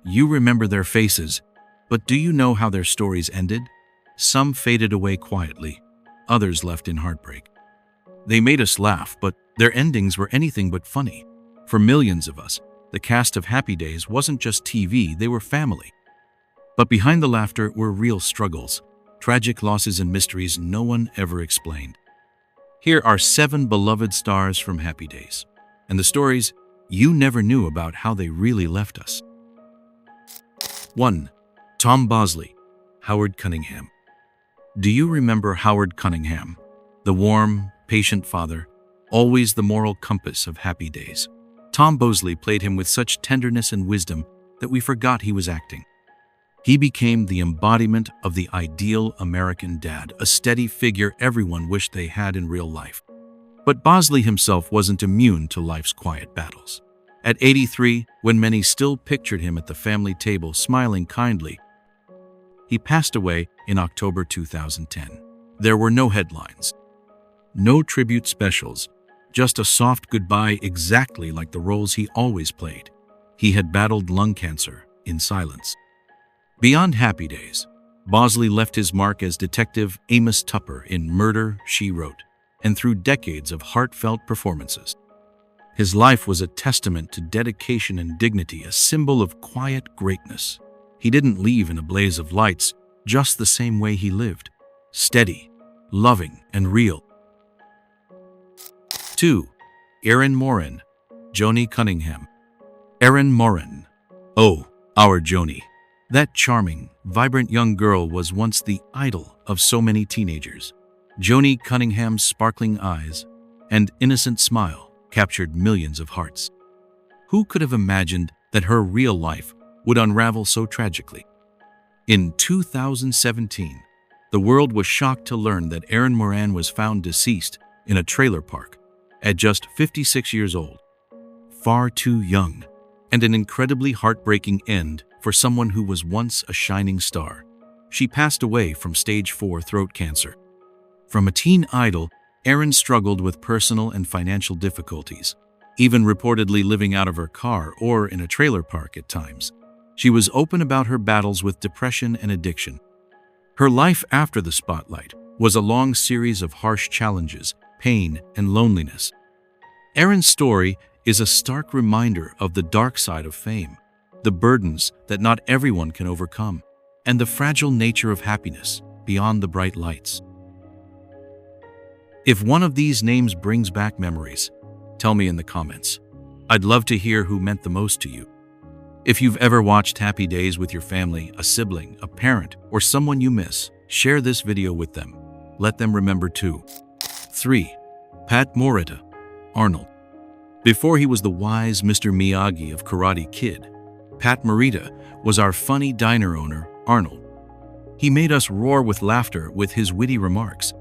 You remember their faces, but do you know how their stories ended? Some faded away quietly, others left in heartbreak. They made us laugh, but their endings were anything but funny. For millions of us, the cast of Happy Days wasn't just TV, they were family. But behind the laughter were real struggles, tragic losses and mysteries no one ever explained. Here are 7 beloved stars from Happy Days, and the stories you never knew about how they really left us. 1. Tom Bosley, Howard Cunningham. Do you remember Howard Cunningham, the warm, patient father, always the moral compass of Happy Days? Tom Bosley played him with such tenderness and wisdom that we forgot he was acting. He became the embodiment of the ideal American dad, a steady figure everyone wished they had in real life. But Bosley himself wasn't immune to life's quiet battles. At 83, when many still pictured him at the family table smiling kindly, he passed away in October 2010. There were no headlines, no tribute specials, just a soft goodbye exactly like the roles he always played. He had battled lung cancer in silence. Beyond Happy Days, Bosley left his mark as Detective Amos Tupper in Murder, She Wrote, and through decades of heartfelt performances. His life was a testament to dedication and dignity, a symbol of quiet greatness. He didn't leave in a blaze of lights, just the same way he lived, steady, loving, and real. 2. Erin Moran, Joanie Cunningham. Erin Moran. Oh, our Joanie. That charming, vibrant young girl was once the idol of so many teenagers. Joanie Cunningham's sparkling eyes and innocent smile captured millions of hearts. Who could have imagined that her real life would unravel so tragically? In 2017, the world was shocked to learn that Erin Moran was found deceased in a trailer park at just 56 years old. Far too young, and an incredibly heartbreaking end for someone who was once a shining star. She passed away from stage 4 throat cancer. From a teen idol, Erin struggled with personal and financial difficulties, even reportedly living out of her car or in a trailer park at times. She was open about her battles with depression and addiction. Her life after the spotlight was a long series of harsh challenges, pain, and loneliness. Erin's story is a stark reminder of the dark side of fame, the burdens that not everyone can overcome, and the fragile nature of happiness beyond the bright lights. If one of these names brings back memories, tell me in the comments. I'd love to hear who meant the most to you. If you've ever watched Happy Days with your family, a sibling, a parent, or someone you miss, share this video with them. Let them remember too. 3. Pat Morita, Arnold. Before he was the wise Mr. Miyagi of Karate Kid, Pat Morita was our funny diner owner, Arnold. He made us roar with laughter with his witty remarks,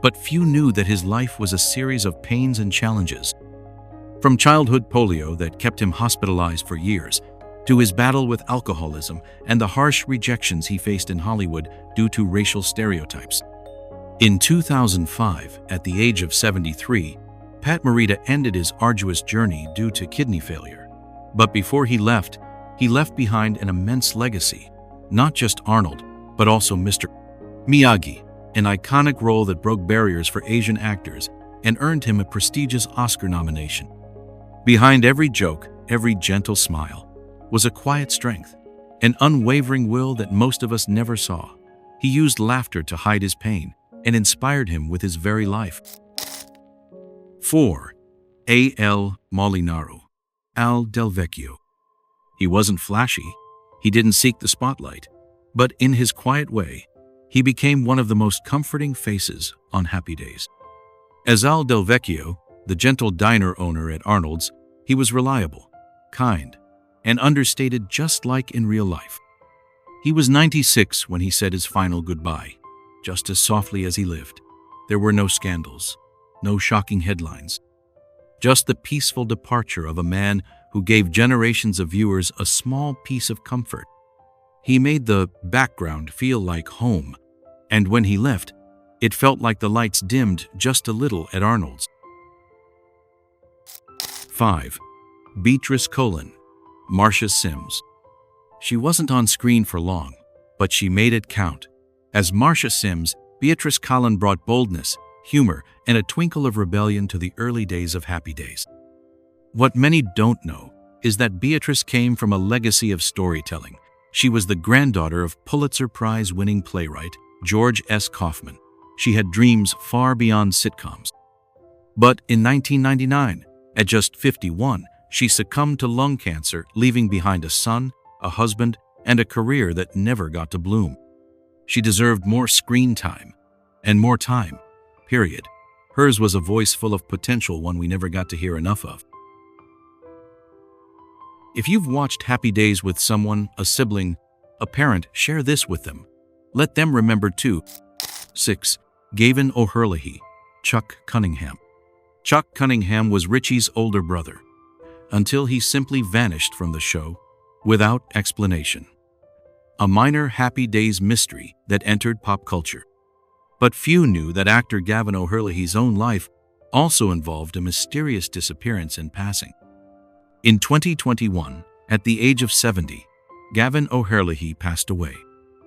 but few knew that his life was a series of pains and challenges. From childhood polio that kept him hospitalized for years, to his battle with alcoholism and the harsh rejections he faced in Hollywood due to racial stereotypes. In 2005, at the age of 73, Pat Morita ended his arduous journey due to kidney failure. But before he left behind an immense legacy, not just Arnold, but also Mr. Miyagi, an iconic role that broke barriers for Asian actors and earned him a prestigious Oscar nomination. Behind every joke, every gentle smile, was a quiet strength, an unwavering will that most of us never saw. He used laughter to hide his pain and inspired him with his very life. 4. A.L. Molinaru, Al Del Vecchio. He wasn't flashy, he didn't seek the spotlight, but in his quiet way, he became one of the most comforting faces on Happy Days. As Al Del Vecchio, the gentle diner owner at Arnold's, he was reliable, kind, and understated just like in real life. He was 96 when he said his final goodbye, just as softly as he lived. There were no scandals, no shocking headlines, just the peaceful departure of a man who gave generations of viewers a small piece of comfort. He made the background feel like home, and when he left, it felt like the lights dimmed just a little at Arnold's. 5. Beatrice Colon, Marcia Sims. She wasn't on screen for long, but she made it count. As Marcia Sims, Beatrice Colon brought boldness, humor, and a twinkle of rebellion to the early days of Happy Days. What many don't know is that Beatrice came from a legacy of storytelling. She was the granddaughter of Pulitzer Prize-winning playwright George S. Kaufman. She had dreams far beyond sitcoms. But in 1999, at just 51, she succumbed to lung cancer, leaving behind a son, a husband, and a career that never got to bloom. She deserved more screen time, and more time, period. Hers was a voice full of potential, one we never got to hear enough of. If you've watched Happy Days with someone, a sibling, a parent, share this with them. Let them remember too. 6. Gavin OHurle, Chuck Cunningham. Chuck Cunningham was Richie's older brother, until he simply vanished from the show without explanation. A minor Happy Days mystery that entered pop culture. But few knew that actor Gavin OHurle's own life also involved a mysterious disappearance and passing. In 2021, at the age of 70, Gavin OHurle passed away.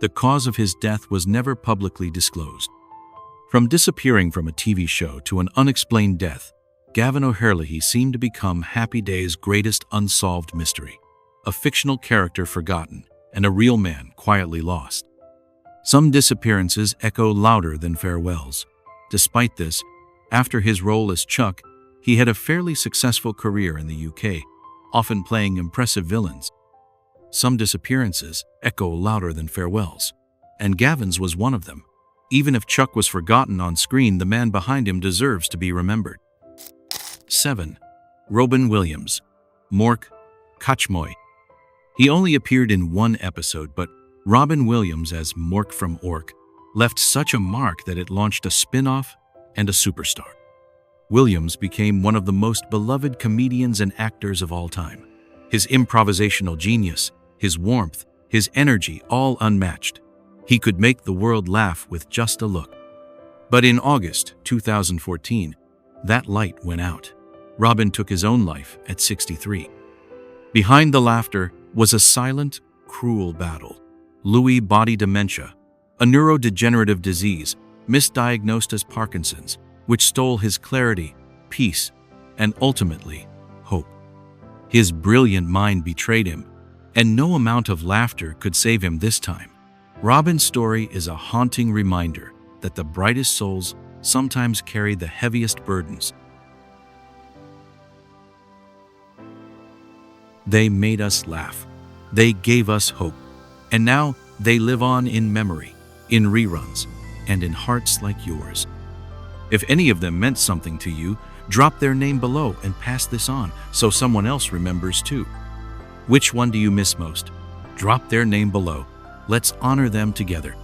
The cause of his death was never publicly disclosed. From disappearing from a TV show to an unexplained death, Gavin OHurle seemed to become Happy Days' greatest unsolved mystery, a fictional character forgotten and a real man quietly lost. Some disappearances echo louder than farewells. Despite this, after his role as Chuck, he had a fairly successful career in the UK, often playing impressive villains. Some disappearances echo louder than farewells, and Gavin's was one of them. Even if Chuck was forgotten on screen, the man behind him deserves to be remembered. 7. Robin Williams, Mork Kachmoy. He only appeared in one episode, but Robin Williams as Mork from Ork left such a mark that it launched a spin-off and a superstar. Williams became one of the most beloved comedians and actors of all time. His improvisational genius, his warmth, his energy, all unmatched. He could make the world laugh with just a look. But in August 2014, that light went out. Robin took his own life at 63. Behind the laughter was a silent, cruel battle. Lewy body dementia, a neurodegenerative disease misdiagnosed as Parkinson's, which stole his clarity, peace, and ultimately, hope. His brilliant mind betrayed him, and no amount of laughter could save him this time. Robin's story is a haunting reminder that the brightest souls sometimes carry the heaviest burdens. They made us laugh. They gave us hope. And now they live on in memory, in reruns, and in hearts like yours. If any of them meant something to you, drop their name below and pass this on so someone else remembers too. Which one do you miss most? Drop their name below. Let's honor them together.